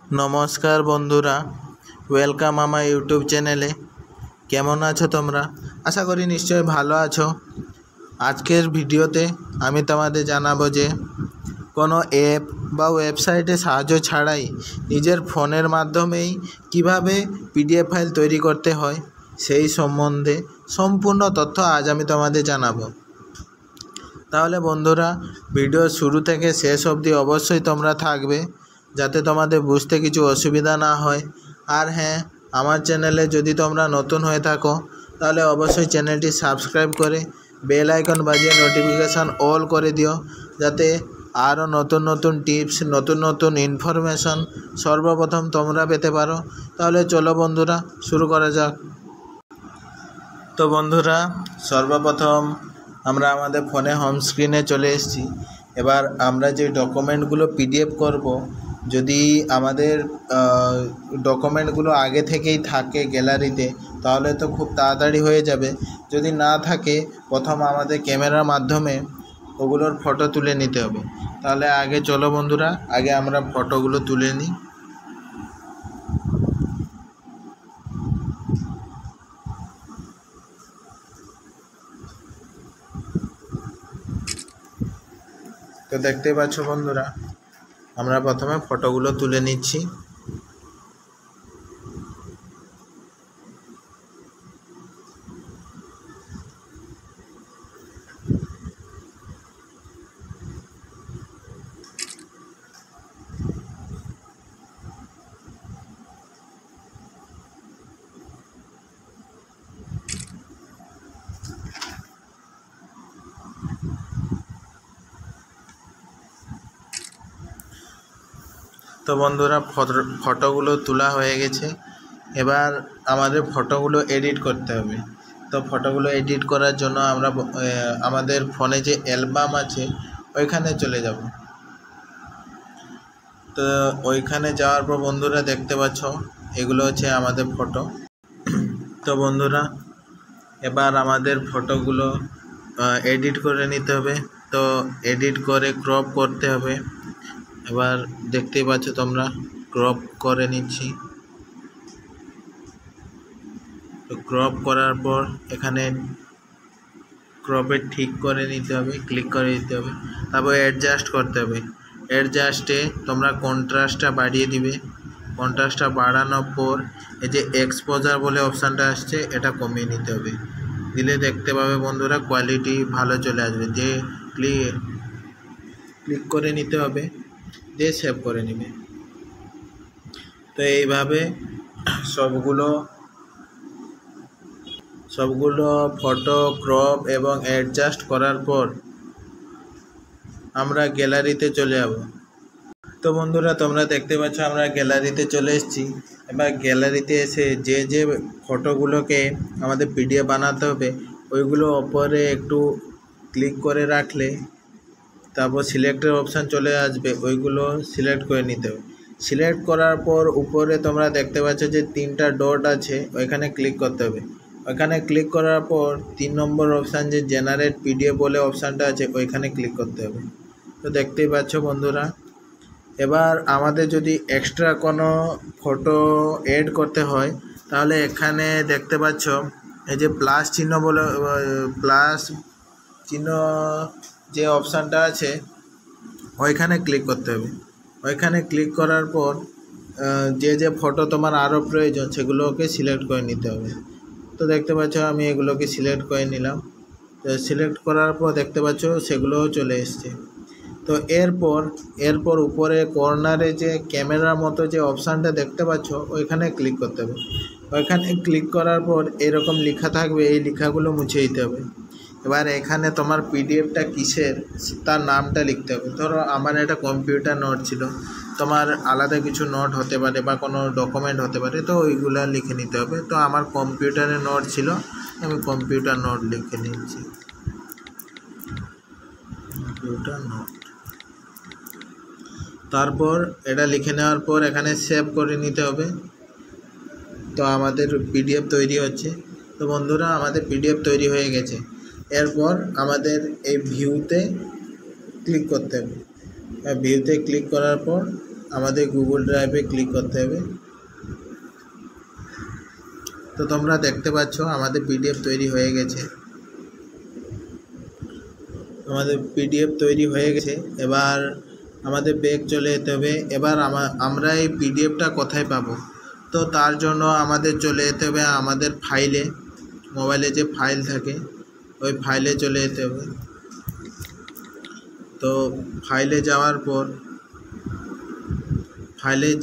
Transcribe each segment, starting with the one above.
नमस्कार बंधुरा वेलकाम आमार यूट्यूब चैनेले केमन आछो तोमरा आशा करी निश्चय भालो आछो। आजकेर भिडियोते आमी तोमादेर जानाबो जे कोनो एप बा वेबसाइटे साहाज्य छाड़ाई निजेर फोनेर माध्यमेई किभाबे पीडीएफ फाइल तैरी करते हय सेई सम्बन्धे सम्पूर्ण तथ्य आज आमी तोमादेर जानाबो। ताहले बंधुरा भिडियो शुरू थेके शेष अब्दि अवश्यई तोमरा थाकबे जाते तोमादेर बुझते किछु असुविधा ना हय। आर हाँ आमार चैनेले यदि तोमरा नतून हये थाको ताहले अवश्यई चैनेलटी सबस्क्राइब करे बेल आइकन बाजिए नोटिफिकेशन अल करे दिओ जाते आरो नतून नतून टिप्स नतून नतून इनफरमेशन सर्वप्रथम तोमरा पेते पारो। ताहले चलो बंधुरा शुरू करा जाक। तो बंधुरा सर्वप्रथम আমরা আমাদের ফোনে হোম স্ক্রিনে চলে এসেছি। এবার আমরা যে ডকুমেন্টগুলো পিডিএফ করব যদি আমাদের ডকুমেন্টগুলো আগে থেকেই থাকে গ্যালারিতে তাহলে তো খুব তাড়াতাড়ি হয়ে যাবে। যদি না থাকে প্রথম আমাদের ক্যামেরার মাধ্যমে ওগুলোর ফটো তুলে নিতে হবে। তাহলে আগে চলো বন্ধুরা আগে আমরা ফটোগুলো তুলে নিই। तो देखते पाচ্ছ বন্ধুরা আমরা প্রথমে ফটোগুলো তুলে নিচ্ছি। तो बंधुरा फटोगुलो तुला हो गेछे एबार आमादेर फटोगुलो एडिट करते हबे। तो फटोगुलो एडिट करार जोन्नो आमरा आमादेर फोने जे एलबाम आछे ओइखाने चले যাব। तो ओइखाने जाওয়ার पर बंधुरा देखते पाচ্ছো एगुलो हच्छे आमादेर फटो। तो बंधुरा एबार आमादेर फटोगुलो एडिट करे निते हबे। तो एडिट करे क्रप करते हबे। এবার দেখতেই পাচ্ছ তোমরা ক্রপ করে নিচ্ছি। তো ক্রপ করার পর এখানে ক্রপে ঠিক করে নিতে হবে ক্লিক করে দিতে হবে তারপর অ্যাডজাস্ট করতে হবে। অ্যাডজাস্টে তোমরা কন্ট্রাস্টটা বাড়িয়ে দিবে। কন্ট্রাস্টটা বাড়ানোর পর এই যে এক্সপোজার বলে অপশানটা আসছে এটা কমিয়ে নিতে হবে। দিলে দেখতে পাবে বন্ধুরা কোয়ালিটি ভালো চলে আসবে। যে ক্লিক করে নিতে হবে দিয়ে সেভ করে নেবে। তো এইভাবে সবগুলো ফটো ক্রপ এবং অ্যাডজাস্ট করার পর আমরা গ্যালারিতে চলে যাব। তো বন্ধুরা তোমরা দেখতে পাচ্ছ আমরা গ্যালারিতে চলে এসেছি। এবার গ্যালারিতে এসে যে যে ফটোগুলোকে আমাদের পিডিএফ বানাতে হবে ওইগুলো উপরে একটু ক্লিক করে রাখলে তারপর সিলেক্টের অপশান চলে আসবে ওইগুলো সিলেক্ট করে নিতে হবে। সিলেক্ট করার পর উপরে তোমরা দেখতে পাচ্ছ যে 3টা ডট আছে ওইখানে ক্লিক করতে হবে। ওইখানে ক্লিক করার পর 3 নম্বর অপশান যে জেনারেট পিডিএফ বলে অপশানটা আছে ওইখানে ক্লিক করতে হবে। তো দেখতেই পাচ্ছ বন্ধুরা এবার আমাদের যদি এক্সট্রা কোনো ফটো এড করতে হয় তাহলে এখানে দেখতে পাচ্ছ এই যে প্লাস চিহ্ন বলে প্লাস চিহ্ন যে অপশানটা আছে ওইখানে ক্লিক করতে হবে। ওইখানে ক্লিক করার পর যে যে ফটো তোমার আরও প্রয়োজন সেগুলোকে সিলেক্ট করে নিতে হবে। তো দেখতে পাচ্ছ আমি এগুলোকে সিলেক্ট করে নিলাম। তো সিলেক্ট করার পর দেখতে পাচ্ছ সেগুলোও চলে এসছে। তো এরপর উপরে কর্নারে যে ক্যামেরার মতো যে অপশানটা দেখতে পাচ্ছ ওইখানে ক্লিক করতে হবে। ওইখানে ক্লিক করার পর এরকম লেখা থাকবে এই লেখাগুলো মুছে দিতে হবে। এবার এখানে তোমার পিডিএফটা কিসের তার নামটা লিখতে হবে। ধরো আমার একটা কম্পিউটার নোট ছিল তোমার আলাদা কিছু নোট হতে পারে বা কোনো ডকুমেন্ট হতে পারে তো ওইগুলো লিখে নিতে হবে। তো আমার কম্পিউটারের নোট ছিল আমি কম্পিউটার নোট লিখে নিচ্ছি কম্পিউটার নোট। তারপর এটা লিখে নেওয়ার পর এখানে সেভ করে নিতে হবে। তো আমাদের পিডিএফ তৈরি হচ্ছে। তো বন্ধুরা আমাদের পিডিএফ তৈরি হয়ে গেছে। এরপর আমাদের এই ভিউতে ক্লিক করতে হবে। ভিউতে ক্লিক করার পর আমাদের গুগল ড্রাইভে ক্লিক করতে হবে। তো তোমরা দেখতে পাচ্ছ আমাদের পিডিএফ তৈরি হয়ে গেছে। এবার আমাদের ব্যাক চলে যেতে হবে। এবার আমরা এই পিডিএফটা কোথায় পাবো? তো তার জন্য আমাদের চলে যেতে হবে আমাদের ফাইলে, মোবাইলে যে ফাইল থাকে ওই ফাইলে চলে যেতে হবে। তো ফাইলে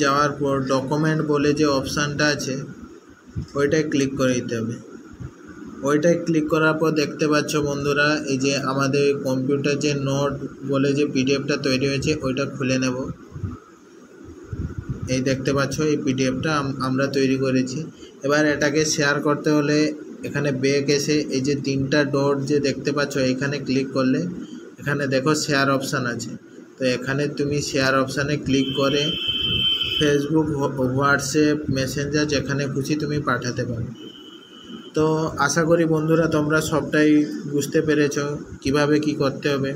যাওয়ার পর ডকুমেন্ট বলে যে অপশানটা আছে ওইটায় ক্লিক করে দিতে হবে। ওইটায় ক্লিক করার পর দেখতে পাচ্ছ বন্ধুরা, এই যে আমাদের কম্পিউটার যে নোট বলে যে পিডিএফটা তৈরি হয়েছে ওইটা খুলে নেব। এই দেখতে পাচ্ছ এই পিডিএফটা আমরা তৈরি করেছি। এবার এটাকে শেয়ার করতে হলে এখানে ব্যাক এসে এই যে 3টা ডট যে দেখতে পাচ্ছ এখানে ক্লিক করলে এখানে দেখো শেয়ার অপশান আছে। তো এখানে তুমি শেয়ার অপশানে ক্লিক করে ফেসবুক, হোয়াটসঅ্যাপ, মেসেঞ্জার যেখানে খুশি তুমি পাঠাতে পারো। তো আশা করি বন্ধুরা তোমরা সবটাই বুঝতে পেরেছ কিভাবে কি করতে হবে।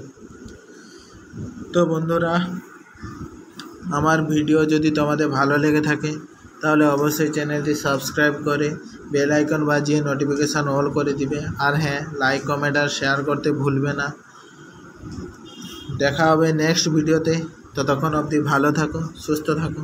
তো বন্ধুরা, আমার ভিডিও যদি তোমাদের ভালো লেগে থাকে তাহলে অবশ্যই চ্যানেলটি সাবস্ক্রাইব করে বেল আইকন বাজিয়ে নোটিফিকেশান অল করে দিবে। আর হ্যাঁ, লাইক, কমেন্ট আর শেয়ার করতে ভুলবে না। দেখা হবে নেক্সট ভিডিওতে। ততক্ষণ অবধি ভালো থাকো, সুস্থ থাকো।